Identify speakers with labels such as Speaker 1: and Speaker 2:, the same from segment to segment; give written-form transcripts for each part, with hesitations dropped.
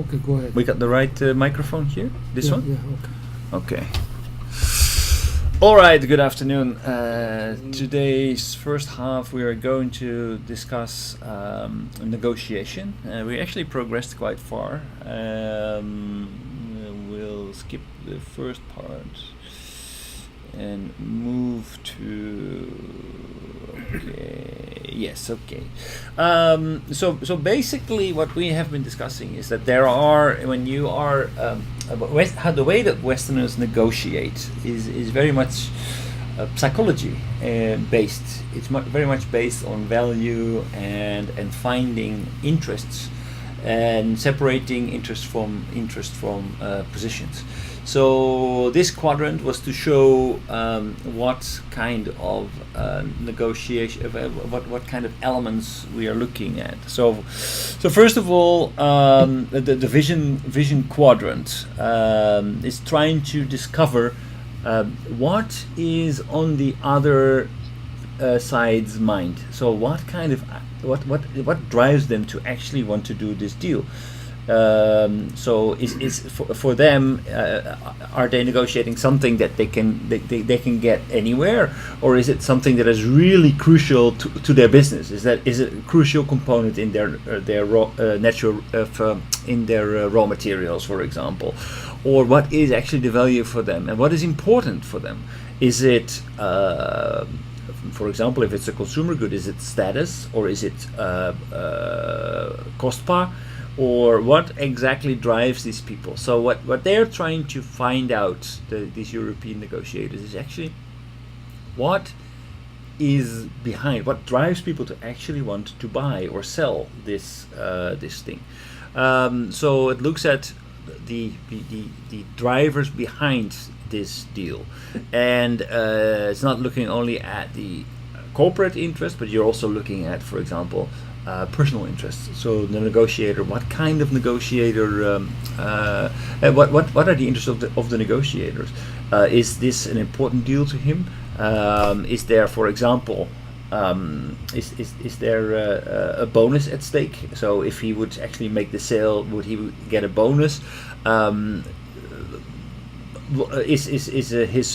Speaker 1: Okay, go ahead.
Speaker 2: We got the right microphone here? This
Speaker 1: Yeah,
Speaker 2: one?
Speaker 1: yeah, okay.
Speaker 2: Okay. All right, good afternoon. Today's first half we are going to discuss negotiation. We actually progressed quite far. We'll skip the first part and move to okay. So basically what we have been discussing is that there are, when you are how the way that Westerners negotiate is very much psychology based. It's very much based on value and finding interests and separating interest from positions. So this quadrant was to show what kind of negotiation, what kind of elements we are looking at. So first of all, the vision quadrant is trying to discover what is on the other side's mind. So what kind of what drives them to actually want to do this deal? So is for them, are they negotiating something that they can get anywhere, or is it something that is really crucial to their business? Is it a crucial component in their raw, natural in their raw materials, for example, or what is actually the value for them and what is important for them? Is it for example, if it's a consumer good, is it status or is it kostbar? Or what exactly drives these people? So what they're trying to find out, these European negotiators, is actually what is behind, what drives people to actually want to buy or sell this thing. So it looks at the drivers behind this deal, and it's not looking only at the corporate interest, but you're also looking at, for example, personal interests. So the negotiator, what kind of negotiator, what are the interests of the negotiators? Is this an important deal to him? Is there, for example, is there a bonus at stake? So if he would actually make the sale, would he get a bonus? Is his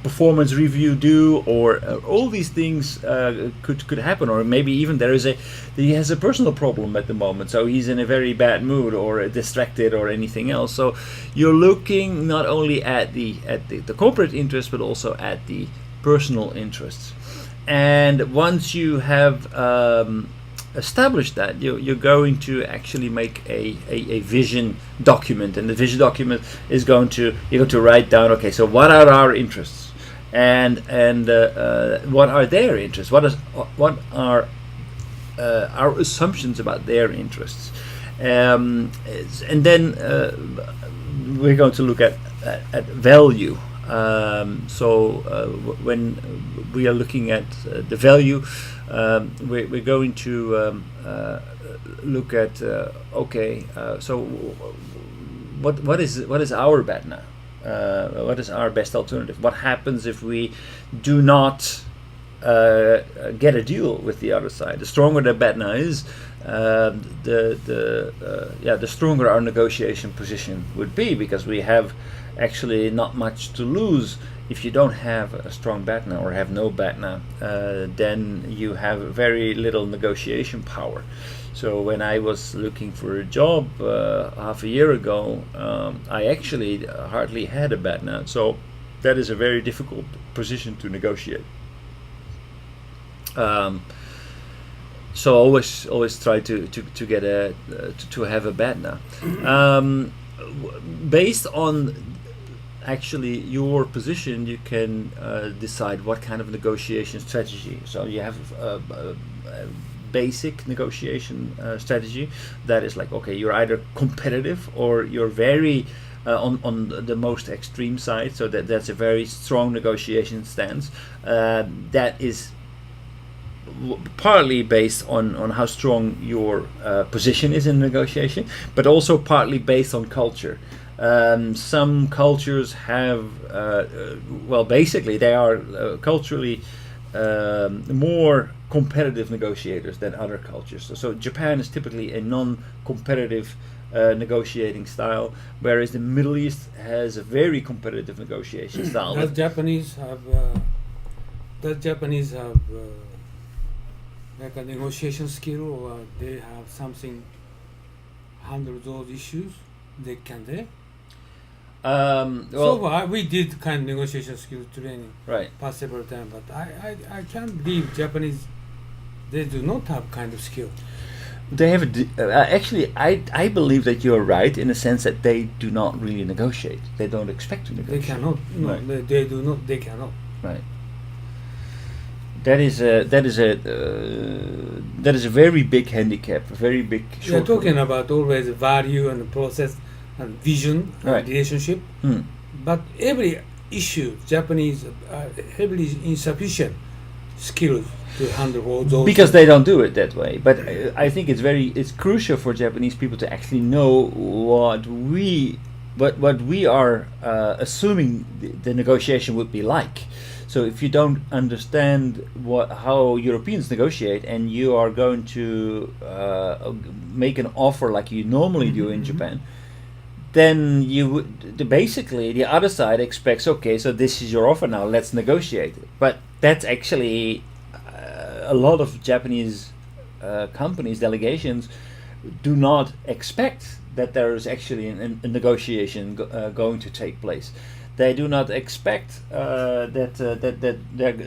Speaker 2: performance review due, or all these things could happen, or maybe even he has a personal problem at the moment, so he's in a very bad mood or distracted or anything else. So you're looking not only at the corporate interest, but also at the personal interests. And once you have established that, you're going to actually make a vision document, and the vision document is you're going to write down, okay, so what are our interests, and what are their interests, what are our assumptions about their interests, and then we're going to look at value. When we are looking at the value, we're going to look at so what is our BATNA? What is our best alternative? What happens if we do not get a deal with the other side? The stronger the BATNA is, the stronger our negotiation position would be, because we have actually not much to lose. If you don't have a strong BATNA or have no BATNA, then you have very little negotiation power. So when I was looking for a job half a year ago, I actually hardly had a BATNA. So that is a very difficult position to negotiate. So always try to get to have a BATNA. Based on actually your position, you can decide what kind of negotiation strategy. So you have a basic negotiation strategy that is like, okay, you're either competitive or you're very on the most extreme side. So that's a very strong negotiation stance. That is partly based on how strong your position is in negotiation, but also partly based on culture. Some cultures have, basically they are culturally more competitive negotiators than other cultures. So Japan is typically a non-competitive negotiating style, whereas the Middle East has a very competitive negotiation style.
Speaker 1: Does Japanese have like a negotiation skill, or they have something handle those issues? Can they? So far, we did kind of negotiation skill training
Speaker 2: right.
Speaker 1: past several times, but I can't believe Japanese, they do not have kind of skill.
Speaker 2: They have actually. I believe that you're right in the sense that they do not really negotiate. They don't expect to negotiate.
Speaker 1: They cannot. No,
Speaker 2: right.
Speaker 1: they do not. They cannot.
Speaker 2: Right. That is a very big handicap. A very big.
Speaker 1: We are talking about always value and process and vision and
Speaker 2: right.
Speaker 1: relationship. But every issue, Japanese are heavily insufficient skills to handle all those.
Speaker 2: Because they don't do it that way. But I think it's crucial for Japanese people to actually know what we are assuming the negotiation would be like. So if you don't understand how Europeans negotiate, and you are going to make an offer like you normally do in Japan, then you would basically the other side expects, okay, so this is your offer now, let's negotiate it. But that's actually a lot of Japanese companies, delegations, do not expect that there is actually a negotiation going to take place. They do not expect that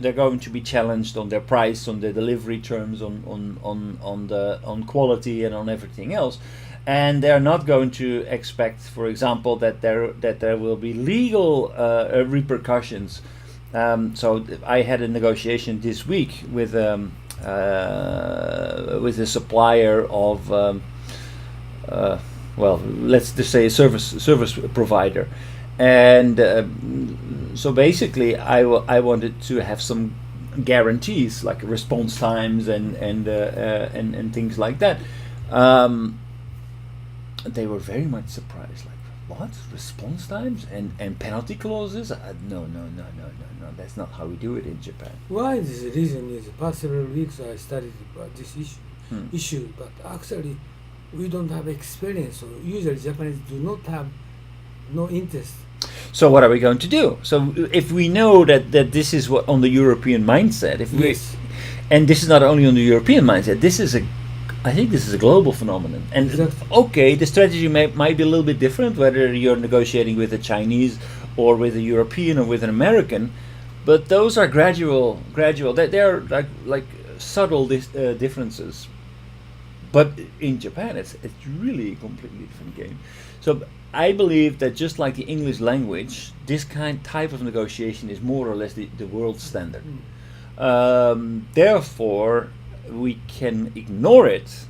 Speaker 2: they're going to be challenged on their price, on the delivery terms, on quality, and on everything else. And they're not going to expect, for example, that there will be legal repercussions. So I had a negotiation this week with a supplier of, let's just say a service provider, and so basically I wanted to have some guarantees like response times and things like that. They were very much surprised, like, what, response times and penalty clauses? No, that's not how we do it in Japan.
Speaker 1: Why this reason is past several weeks I studied about this issue, but actually we don't have experience, so usually Japanese do not have no interest.
Speaker 2: So what are we going to do? So if we know that this is what on the European mindset, and this is not only on the European mindset, I think this is a global phenomenon. And
Speaker 1: exactly. Okay,
Speaker 2: the strategy might be a little bit different, whether you're negotiating with a Chinese or with a European or with an American, but those are gradual. They are like subtle differences. But in Japan, it's really a completely different game. So I believe that just like the English language, this type of negotiation is more or less the world standard. Therefore, we can ignore it,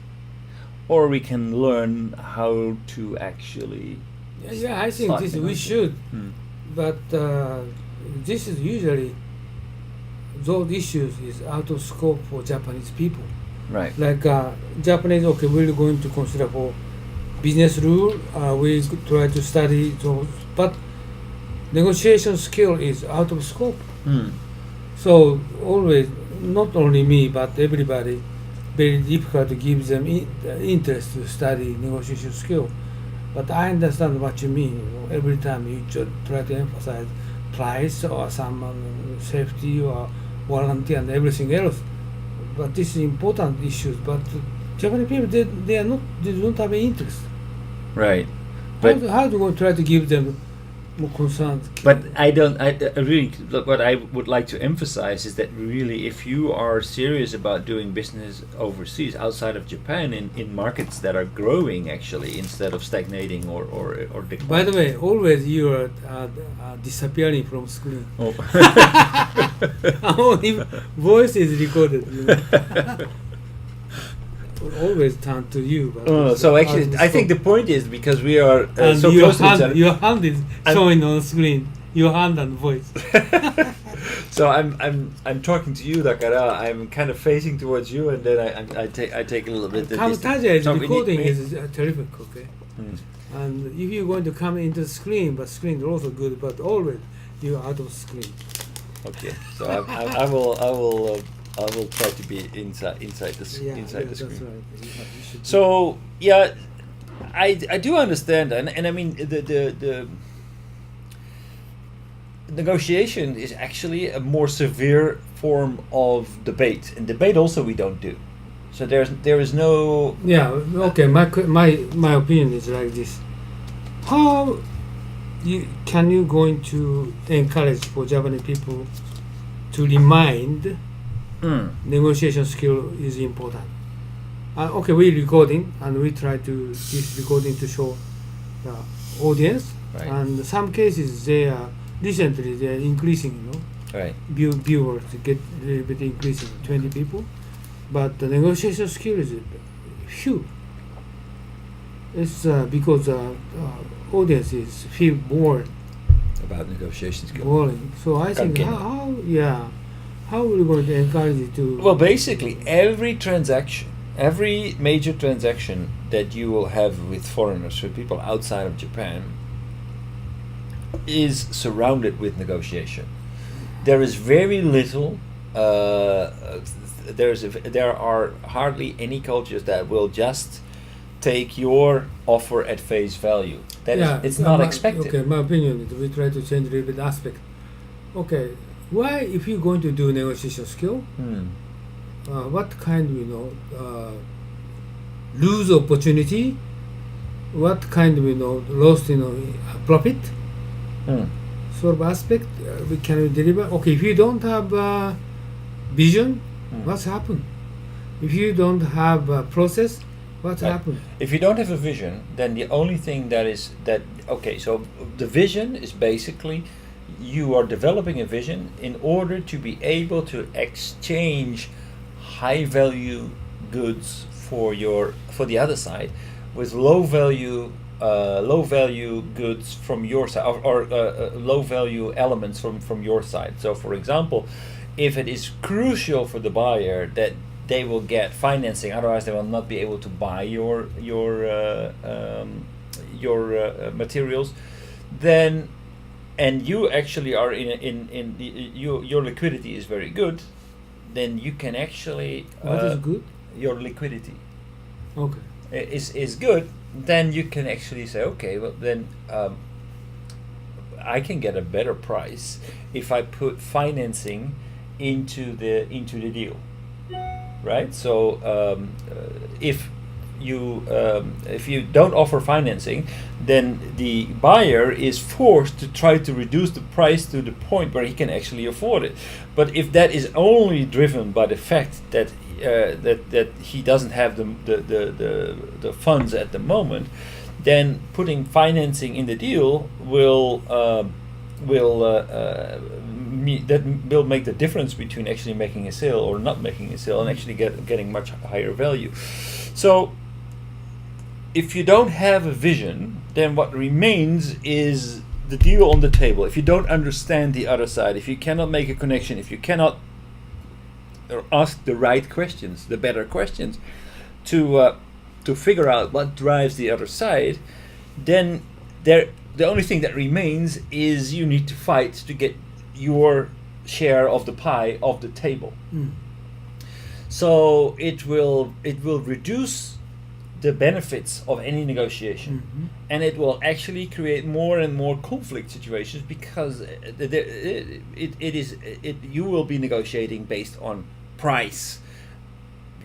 Speaker 2: or we can learn how to actually.
Speaker 1: Yeah, I think we should. But this is usually those issues is out of scope for Japanese people.
Speaker 2: Right.
Speaker 1: Like Japanese, okay, we're going to consider for business rule. We try to study those, but negotiation skill is out of scope. So always, not only me, but everybody, very difficult to give them interest to study negotiation skill. But I understand what you mean. Every time you try to emphasize price or some safety or warranty and everything else. But this is important issues. But Japanese people, they don't have any interest.
Speaker 2: Right.
Speaker 1: But how do we try to give them more concern?
Speaker 2: But I really, what I would like to emphasize is that really, if you are serious about doing business overseas, outside of Japan, in markets that are growing actually instead of stagnating or declining.
Speaker 1: By the way, always you are disappearing from screen.
Speaker 2: Oh.
Speaker 1: Only voice is recorded. Always turn to you. But
Speaker 2: so actually, I think the point is because we are so
Speaker 1: your
Speaker 2: close to each other.
Speaker 1: Your hand is showing on screen. Your hand and voice.
Speaker 2: So I'm talking to you, Dakara. I'm kind of facing towards you, and then I take a little bit.
Speaker 1: Camtasia recording is terrific. Okay. And if you're going to come into the screen, but screen is also good. But always you're out of screen.
Speaker 2: Okay. So I will try to be inside the screen.
Speaker 1: That's right.
Speaker 2: So yeah, I do understand, and I mean the negotiation is actually a more severe form of debate, and debate also we don't do. So there is no.
Speaker 1: Yeah. Okay. My opinion is like this. How can you going to encourage for Japanese people to remind negotiation skill is important? Okay, we're recording and we try to this recording to show the audience.
Speaker 2: Right.
Speaker 1: And some cases they are recently they are increasing. You know,
Speaker 2: Right.
Speaker 1: viewers get a little bit increasing 20 people, but the negotiation skill is few. It's because audiences feel bored,
Speaker 2: About negotiation skill.
Speaker 1: boring. So I think how are we going to encourage you to?
Speaker 2: Well, basically, every major transaction that you will have with foreigners, with people outside of Japan, is surrounded with negotiation. There is very little. There are hardly any cultures that will just take your offer at face value. It's not expected.
Speaker 1: Okay, my opinion is we try to change a little bit aspect. Okay, why if you're going to do negotiation skill, what kind lose opportunity, what kind lost profit sort of aspect we can deliver. Okay, if you don't have vision, what's happened? If you don't have a process, what's
Speaker 2: Right.
Speaker 1: happened?
Speaker 2: If you don't have a vision, then the only thing so the vision is basically you are developing a vision in order to be able to exchange high value goods for the other side with low value goods from your side, or low value elements from your side. So for example, if it is crucial for the buyer that they will get financing, otherwise they will not be able to buy your materials, then, and you actually are your liquidity is very good, then you can actually
Speaker 1: What is good?
Speaker 2: your liquidity
Speaker 1: Okay.
Speaker 2: is good. Then you can actually say, okay, well then I can get a better price if I put financing into the deal, right? So if you don't offer financing, then the buyer is forced to try to reduce the price to the point where he can actually afford it. But if that is only driven by the fact that that he doesn't have the funds at the moment, then putting financing in the deal will make the difference between actually making a sale or not making a sale and actually getting much higher value. So if you don't have a vision, then what remains is the deal on the table. If you don't understand the other side, if you cannot make a connection, if you cannot ask the right questions, the better questions, to figure out what drives the other side, then the only thing that remains is you need to fight to get your share of the pie off the table. So it will reduce the benefits of any negotiation, and it will actually create more and more conflict situations because you will be negotiating based on price,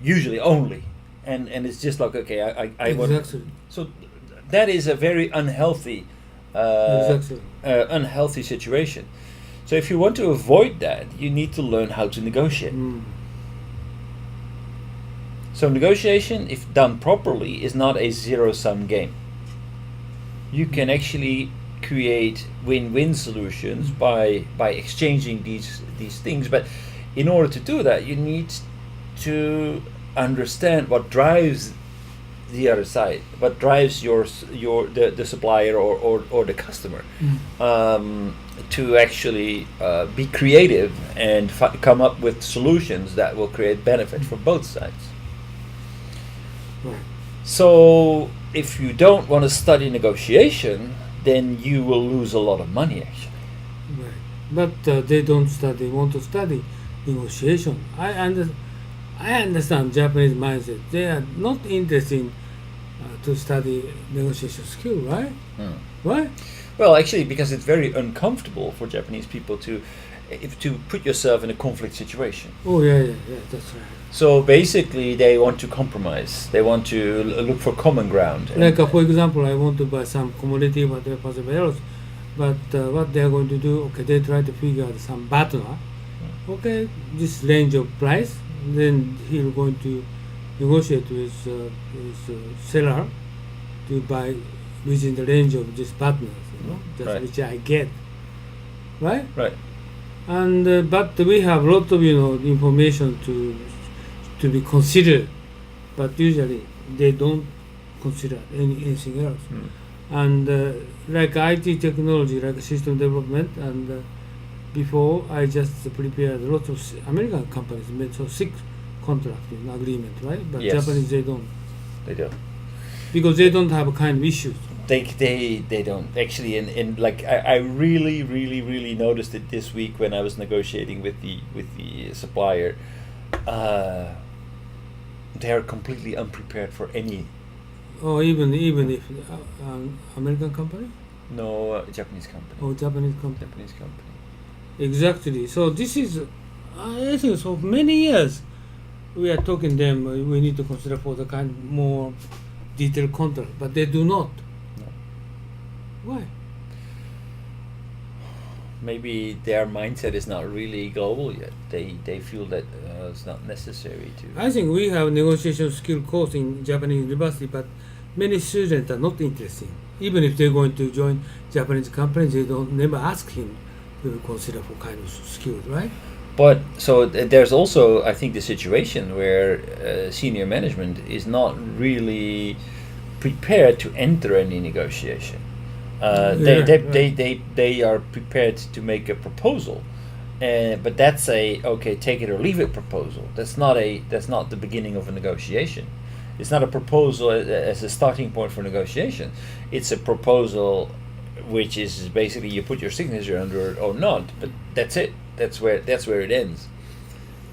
Speaker 2: usually only, and it's just like, okay, I want.
Speaker 1: Exactly.
Speaker 2: So that is a very unhealthy unhealthy situation. So if you want to avoid that, you need to learn how to negotiate. So negotiation, if done properly, is not a zero-sum game. You can actually create win-win solutions by exchanging these things, but in order to do that, you need to understand what drives the other side, what drives the supplier or the customer, to actually be creative and come up with solutions that will create benefit for both sides.
Speaker 1: Right.
Speaker 2: So if you don't want to study negotiation, then you will lose a lot of money actually.
Speaker 1: Right. But they don't want to study negotiation. I understand Japanese mindset. They are not interested in to study negotiation skill, right? Right?
Speaker 2: Well, actually, because it's very uncomfortable for Japanese people to put yourself in a conflict situation.
Speaker 1: Oh yeah, that's right.
Speaker 2: So basically, they want to compromise. They want to look for common ground.
Speaker 1: Like for example, I want to buy some commodity, whatever else, but what they are going to do? Okay, they try to figure out some partner. Okay, this range of price, then he's going to negotiate with seller to buy within the range of this partners, that's
Speaker 2: Right.
Speaker 1: which I get, right?
Speaker 2: Right.
Speaker 1: And but we have a lot of information to be considered, but usually they don't consider anything else. And like IT technology, like system development, and before I just prepared a lot of American companies made so 6 contracting agreement, right? But
Speaker 2: Yes.
Speaker 1: Japanese they don't,
Speaker 2: They do.
Speaker 1: because they don't have kind of issues.
Speaker 2: They don't actually, and like I really noticed it this week when I was negotiating with the supplier. They are completely unprepared for any.
Speaker 1: Or even if American company
Speaker 2: Japanese company.
Speaker 1: or Japanese company.
Speaker 2: Japanese company.
Speaker 1: Exactly. So this is, I think, so for many years we are talking them. We need to consider for the kind more detailed contract, but they do not.
Speaker 2: No.
Speaker 1: Why?
Speaker 2: Maybe their mindset is not really global yet. They feel that it's not necessary to.
Speaker 1: I think we have negotiation skill course in Japanese university, but many students are not interested. Even if they're going to join Japanese companies, they don't never ask him to consider for kind of skills, right?
Speaker 2: But so there's also, I think, the situation where senior management is not really prepared to enter any negotiation. They are prepared to make a proposal, but that's a take it or leave it proposal. That's not the beginning of a negotiation. It's not a proposal as a starting point for negotiation. It's a proposal which is basically you put your signature under it or not, but that's it. That's where it ends.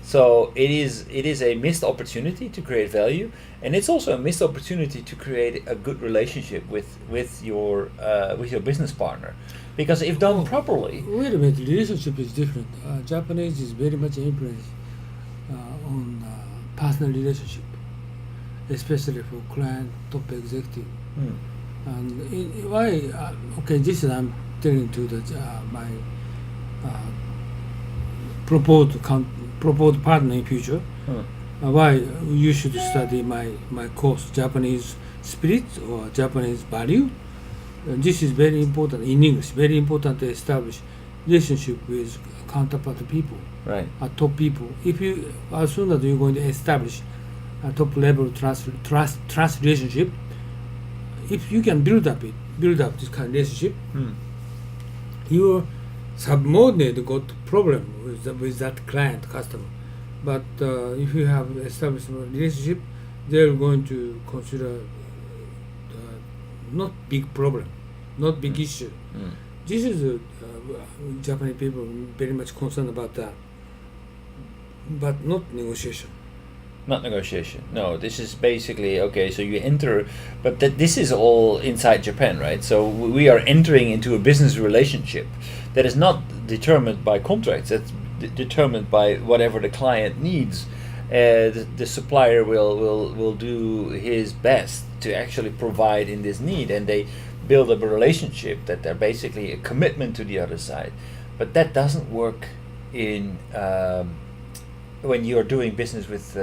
Speaker 2: So it is a missed opportunity to create value, and it's also a missed opportunity to create a good relationship with your business partner, because if done properly.
Speaker 1: Wait a minute, relationship is different. Japanese is very much influenced on personal relationship, especially for client, top executive. And why? Okay, this is I'm telling to my proposed partner in future. Why you should study my course, Japanese spirit or Japanese value. This is very important in English. Very important to establish relationship with counterpart people,
Speaker 2: Right.
Speaker 1: Top people. If you as soon as you're going to establish a top level trust relationship, if you can build up this kind of relationship, your subordinate got problem with that client customer. But if you have established a relationship, they're going to consider not big problem, not big issue. This is Japanese people very much concerned about that, but not negotiation.
Speaker 2: Not negotiation. No, this is basically so you enter, but this is all inside Japan, right? So we are entering into a business relationship that is not determined by contracts. That's determined by whatever the client needs. The supplier will do his best to actually provide in this need, and they build up a relationship that they're basically a commitment to the other side. But that doesn't work in when you're doing business with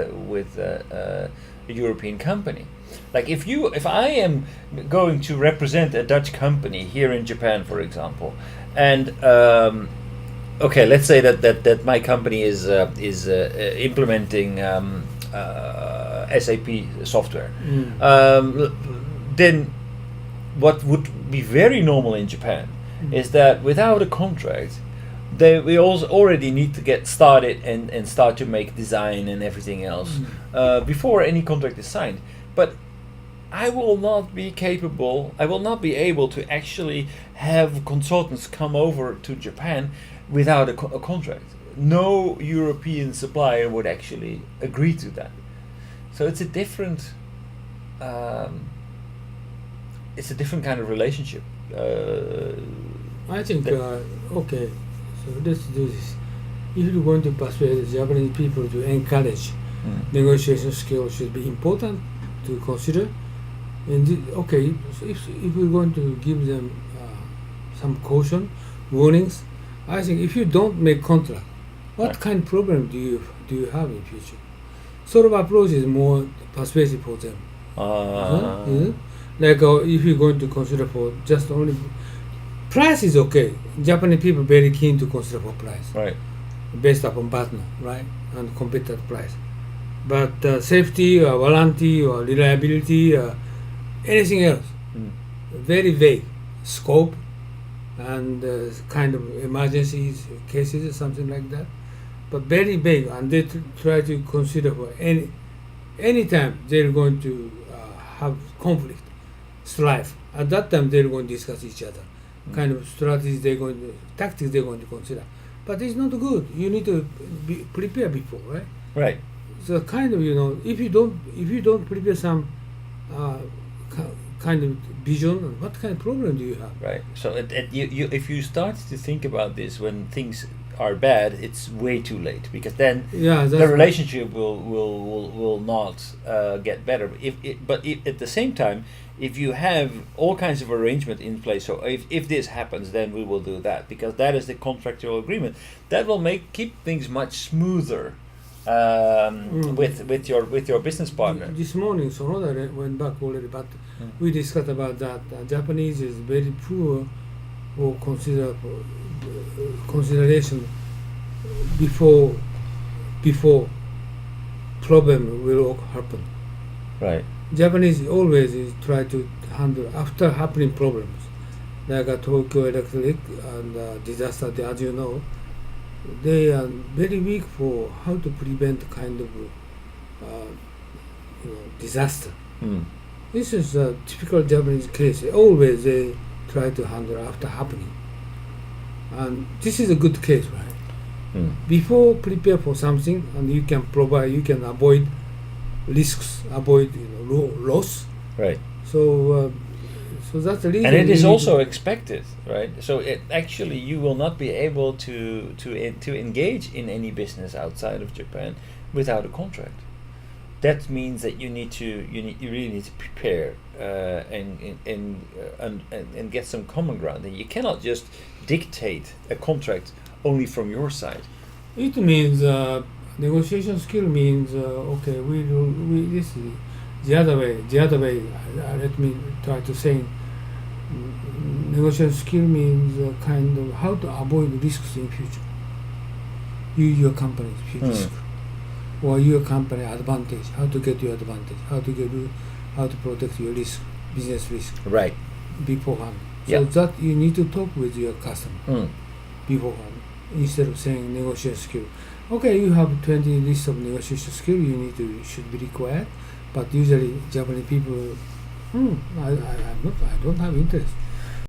Speaker 2: a European company. Like if I am going to represent a Dutch company here in Japan, for example, and let's say that my company is implementing SAP software, then what would be very normal in Japan is that without a contract, we also already need to get started and start to make design and everything else before any contract is signed. But I will not be able to actually have consultants come over to Japan without a contract. No European supplier would actually agree to that. So it's a different it's a different kind of relationship.
Speaker 1: I think, okay, so let's do this. If you're going to persuade the Japanese people to encourage negotiation skills should be important to consider. And okay, so if we're going to give them some caution, warnings, I think if you don't make contract, what kind of problem do you have in future? Sort of approach is more persuasive for them. Like if you're going to consider for just only price is okay. Japanese people very keen to consider for price,
Speaker 2: right,
Speaker 1: based upon partner, right, and competitive price. But safety or warranty or reliability or anything else, very vague scope and kind of emergencies cases or something like that. But very vague, and they try to consider for any time they're going to have conflict, strife. At that time they're going to discuss each other, kind of strategies tactics they're going to consider. But it's not good. You need to prepare before, right?
Speaker 2: Right.
Speaker 1: So kind of if you don't prepare some kind of vision, what kind of problem do you have?
Speaker 2: Right. So you if you start to think about this when things are bad, it's way too late, because then the relationship will not get better. But at the same time, if you have all kinds of arrangement in place, so if this happens, then we will do that, because that is the contractual agreement, that will keep things much smoother with your business partner.
Speaker 1: This morning, Sonoda went back already, but we discussed about that. Japanese is very poor for consideration before problem will happen.
Speaker 2: Right.
Speaker 1: Japanese always try to handle after happening problems, like a Tokyo Electric and disaster. As you know, they are very weak for how to prevent kind of disaster. This is a typical Japanese case. Always they try to handle after happening, and this is a good case, right? Before prepare for something, and you can avoid risks, avoid loss.
Speaker 2: Right.
Speaker 1: So that's the reason.
Speaker 2: And it is also expected, right? So actually you will not be able to engage in any business outside of Japan without a contract. That means that you really need to prepare and get some common ground. And you cannot just dictate a contract only from your side.
Speaker 1: It means negotiation skill means okay. This is the other way. Let me try to say. Negotiation skill means kind of how to avoid risks in future. Your company's risk, or your company advantage. How to get your advantage. How to protect your risk, business risk.
Speaker 2: Right.
Speaker 1: Beforehand. So that you need to talk with your customer beforehand, instead of saying negotiation skill. Okay, you have 20 lists of negotiation skill should be required, but usually Japanese people, I don't have interest.